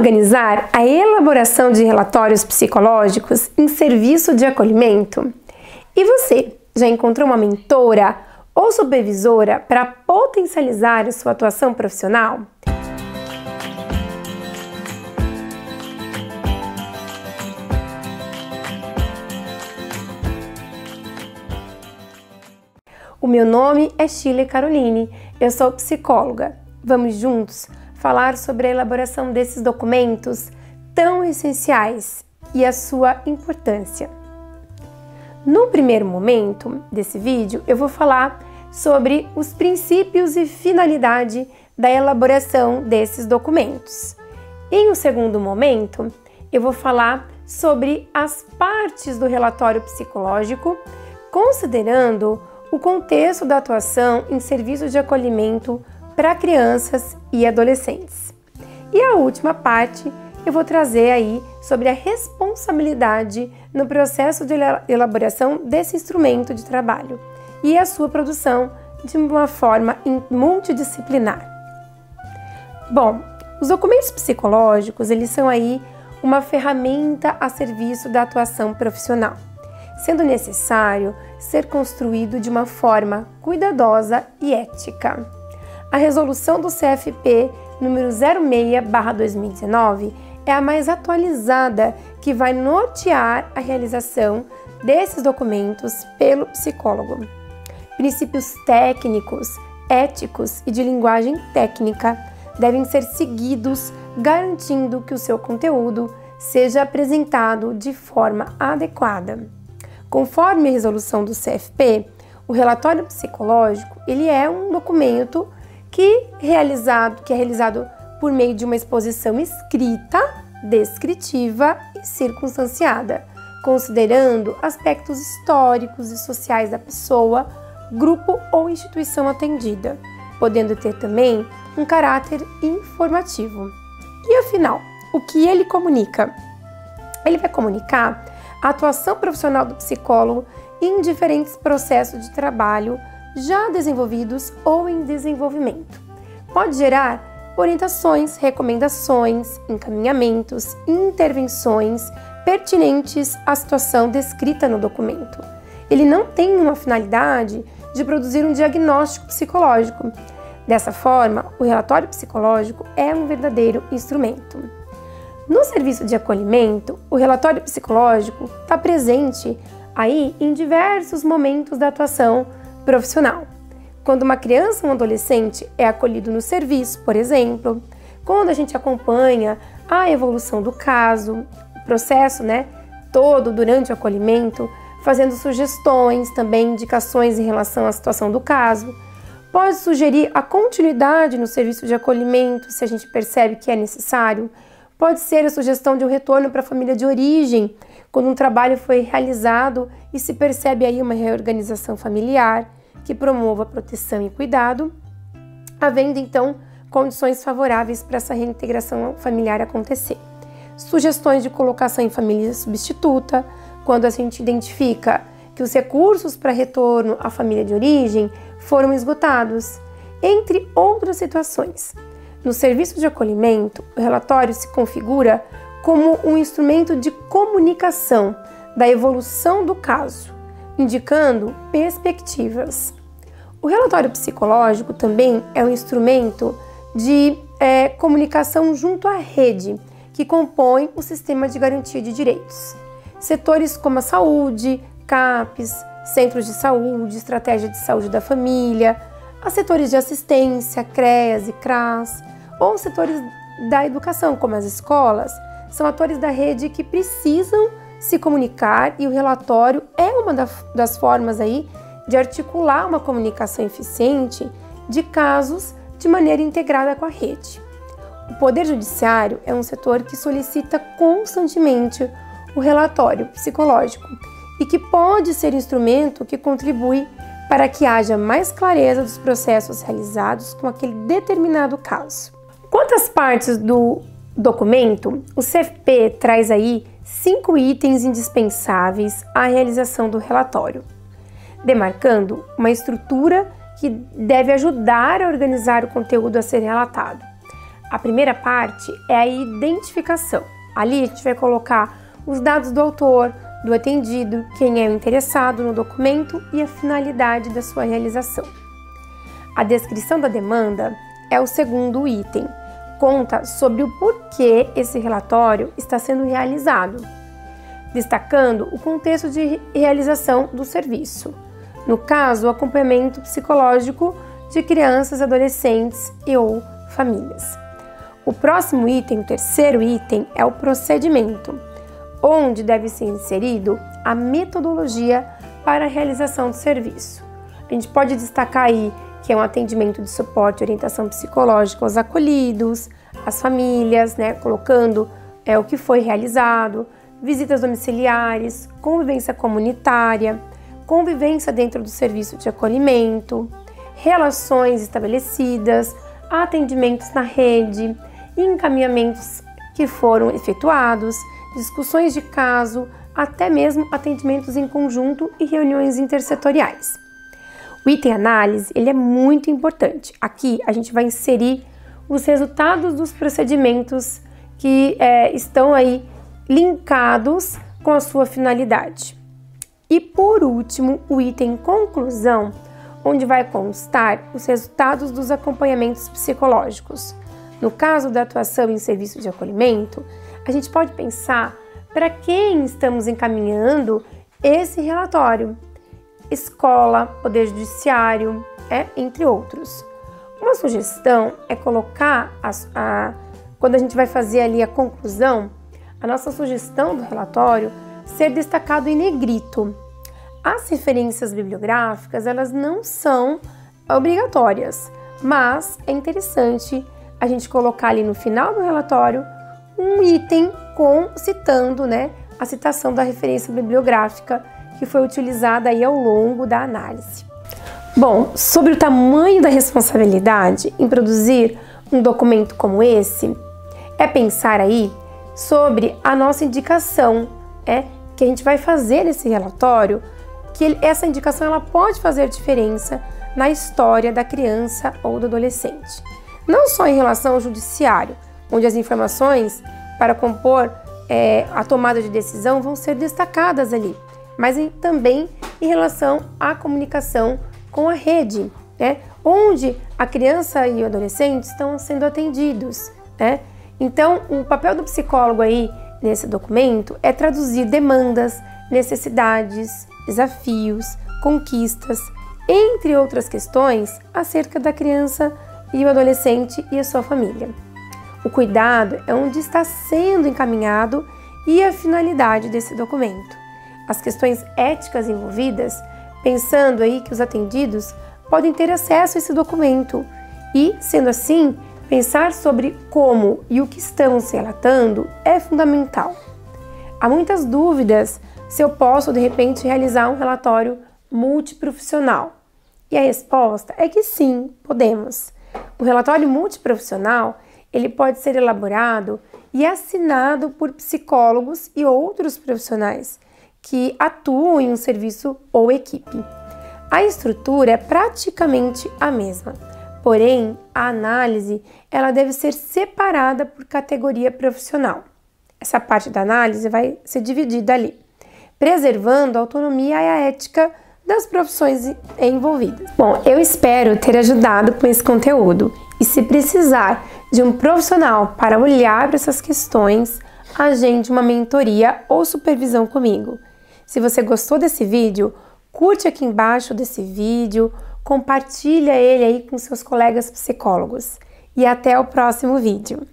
organizar a elaboração de relatórios psicológicos em serviço de acolhimento? E você já encontrou uma mentora ou supervisora para potencializar a sua atuação profissional? O meu nome é Shirley Caroline, eu sou psicóloga. Vamos juntos falar sobre a elaboração desses documentos tão essenciais e a sua importância. No primeiro momento desse vídeo, eu vou falar sobre os princípios e finalidade da elaboração desses documentos. Em um segundo momento, eu vou falar sobre as partes do relatório psicológico, considerando o contexto da atuação em serviços de acolhimento para crianças e adolescentes. E a última parte eu vou trazer aí sobre a responsabilidade no processo de elaboração desse instrumento de trabalho e a sua produção de uma forma multidisciplinar. Bom, os documentos psicológicos, eles são aí uma ferramenta a serviço da atuação profissional, sendo necessário ser construído de uma forma cuidadosa e ética. A resolução do CFP número 06/2019 é a mais atualizada que vai nortear a realização desses documentos pelo psicólogo. Princípios técnicos, éticos e de linguagem técnica devem ser seguidos, garantindo que o seu conteúdo seja apresentado de forma adequada. Conforme a resolução do CFP, o relatório psicológico ele é um documento que é realizado por meio de uma exposição escrita, descritiva e circunstanciada, considerando aspectos históricos e sociais da pessoa, grupo ou instituição atendida, podendo ter também um caráter informativo. E afinal, o que ele comunica? Ele vai comunicar a atuação profissional do psicólogo em diferentes processos de trabalho já desenvolvidos ou em desenvolvimento. Pode gerar orientações, recomendações, encaminhamentos e intervenções pertinentes à situação descrita no documento. Ele não tem uma finalidade de produzir um diagnóstico psicológico. Dessa forma, o relatório psicológico é um verdadeiro instrumento. No serviço de acolhimento, o relatório psicológico está presente aí em diversos momentos da atuação profissional. Quando uma criança ou um adolescente é acolhido no serviço, por exemplo, quando a gente acompanha a evolução do caso, o processo, todo durante o acolhimento, fazendo sugestões, também indicações em relação à situação do caso, pode sugerir a continuidade no serviço de acolhimento, se a gente percebe que é necessário, pode ser a sugestão de um retorno para a família de origem, quando um trabalho foi realizado e se percebe aí uma reorganização familiar que promova proteção e cuidado, havendo então condições favoráveis para essa reintegração familiar acontecer. Sugestões de colocação em família substituta, quando a gente identifica que os recursos para retorno à família de origem foram esgotados, entre outras situações. No serviço de acolhimento, o relatório se configura como um instrumento de comunicação da evolução do caso, indicando perspectivas. O relatório psicológico também é um instrumento de comunicação junto à rede, que compõe o sistema de garantia de direitos. Setores como a saúde, CAPs, centros de saúde, estratégia de saúde da família, as setores de assistência, CREAS e CRAS, ou setores da educação, como as escolas, são atores da rede que precisam se comunicar e o relatório é uma das formas aí de articular uma comunicação eficiente de casos de maneira integrada com a rede. O Poder Judiciário é um setor que solicita constantemente o relatório psicológico e que pode ser instrumento que contribui para que haja mais clareza dos processos realizados com aquele determinado caso. Quanto às partes do documento, o CFP traz aí 5 itens indispensáveis à realização do relatório, demarcando uma estrutura que deve ajudar a organizar o conteúdo a ser relatado. A primeira parte é a identificação. Ali a gente vai colocar os dados do autor, do atendido, quem é o interessado no documento e a finalidade da sua realização. A descrição da demanda é o segundo item. Conta sobre o porquê esse relatório está sendo realizado, destacando o contexto de realização do serviço. No caso, o acompanhamento psicológico de crianças, adolescentes e ou famílias. O próximo item, o terceiro item, é o procedimento, onde deve ser inserido a metodologia para a realização do serviço. A gente pode destacar aí que é um atendimento de suporte e orientação psicológica aos acolhidos, às famílias, né, colocando o que foi realizado, visitas domiciliares, convivência comunitária, convivência dentro do serviço de acolhimento, relações estabelecidas, atendimentos na rede, encaminhamentos que foram efetuados, discussões de caso, até mesmo atendimentos em conjunto e reuniões intersetoriais. O item análise, ele é muito importante. Aqui a gente vai inserir os resultados dos procedimentos que estão aí linkados com a sua finalidade. E por último, o item conclusão, onde vai constar os resultados dos acompanhamentos psicológicos. No caso da atuação em serviço de acolhimento, a gente pode pensar para quem estamos encaminhando esse relatório. Escola, Poder Judiciário, entre outros. Uma sugestão é colocar, quando a gente vai fazer ali a conclusão, a nossa sugestão do relatório ser destacado em negrito. As referências bibliográficas, elas não são obrigatórias, mas é interessante a gente colocar ali no final do relatório um item citando, a citação da referência bibliográfica que foi utilizada aí ao longo da análise. Bom, sobre o tamanho da responsabilidade em produzir um documento como esse, é pensar aí sobre a nossa indicação, que a gente vai fazer nesse relatório, que essa indicação ela pode fazer diferença na história da criança ou do adolescente. Não só em relação ao judiciário, onde as informações para compor a tomada de decisão vão ser destacadas ali, mas também em relação à comunicação com a rede, onde a criança e o adolescente estão sendo atendidos. Então, o papel do psicólogo aí nesse documento é traduzir demandas, necessidades, desafios, conquistas, entre outras questões acerca da criança e o adolescente e a sua família. O cuidado é onde está sendo encaminhado e a finalidade desse documento. As questões éticas envolvidas, pensando aí que os atendidos podem ter acesso a esse documento e, sendo assim, pensar sobre como e o que estamos relatando é fundamental. Há muitas dúvidas se eu posso, de repente, realizar um relatório multiprofissional. E a resposta é que sim, podemos. O relatório multiprofissional, ele pode ser elaborado e assinado por psicólogos e outros profissionais que atuam em um serviço ou equipe. A estrutura é praticamente a mesma, porém, a análise ela deve ser separada por categoria profissional. Essa parte da análise vai ser dividida ali, preservando a autonomia e a ética das profissões envolvidas. Bom, eu espero ter ajudado com esse conteúdo e se precisar de um profissional para olhar para essas questões, agende uma mentoria ou supervisão comigo. Se você gostou desse vídeo, curte aqui embaixo desse vídeo, compartilha ele aí com seus colegas psicólogos e até o próximo vídeo.